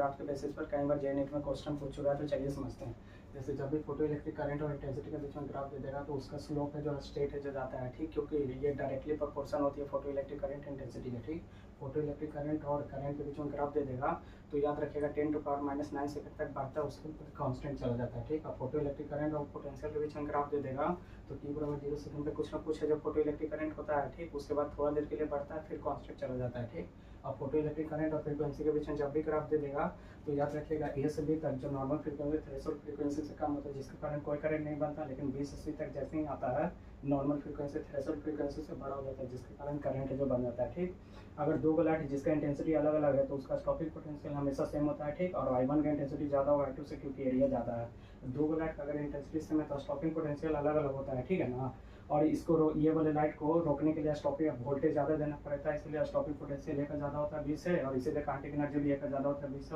Graph के basis पर कई बार जेनेट में क्वेश्चन पूछ चुका है, तो चलिए समझते हैं। जैसे जब भी फोटो इलेक्ट्रिक करंट और इंटेंसिटी के बीच में ग्राफ दे देगा तो उसका स्लोप है जो स्ट्रेट है जो जाता है, ठीक, क्योंकि ये डायरेक्टली प्रोपोर्शन होती है फोटो इलेक्ट्रिक करंट इंटेंसिटी के, ठीक। फोटो इलेक्ट्रिक करंट और करंट के बीच में ग्राफ दे देगा तो याद रखिएगा 10⁻⁹ सेकंड तक बढ़ता है, उसके ऊपर कांस्टेंट चला जाता है, ठीक। अब फोटो इलेक्ट्रिक करंट और पोटेंशियल के बीच में ग्राफ दे देगा तो t = 0 सेकंड पे कुछ ना कुछ है जो फोटो इलेक्ट्रिक करंट होता है, ठीक। उसके बाद थोड़ा देर के लिए बढ़ता है फिर कांस्टेंट चला जाता है, ठीक। अब फोटो इलेक्ट्रिक करंट और फ्रीक्वेंसी के बीच में जब भी ग्राफ दे देगा तो याद रखिएगा ए से बी तक जो नॉर्मल फ्रीक्वेंसी थ्रेशोल्ड फ्रीक्वेंसी से कम होता है, जिसके कारण कोई करंट नहीं बनता, लेकिन बी से सी तक जैसे ही आता है नॉर्मल फ्रीक्वेंसी थ्रेशोल्ड फ्रीक्वेंसी से बड़ा हो जाता है, जिसके कारण करंट है जो बन जाता है, ठीक। अगर दो लाइट जिसका इंटेंसिटी अलग अलग है तो उसका स्टॉपिंग पोटेंशियल हमेशा सेम होता है, ठीक। और I1 का इंटेंसिटी ज़्यादा होगा I2 से, क्योंकि एरिया ज़्यादा है। दो लाइट का अगर इंटेंसिटी सेम है तो स्टॉपिंग पोटेंशियल अलग अलग होता है, ठीक है ना। और इसको ये वाले लाइट को रोकने के लिए स्टॉपिंग वोल्टेज ज़्यादा देना पड़ता है, इसलिए स्टॉपिंग पोटेंशियल ए का ज़्यादा होता है बी से, और इसीलिए कांटिक एनर्जी भी ए का ज़्यादा होता है बी से।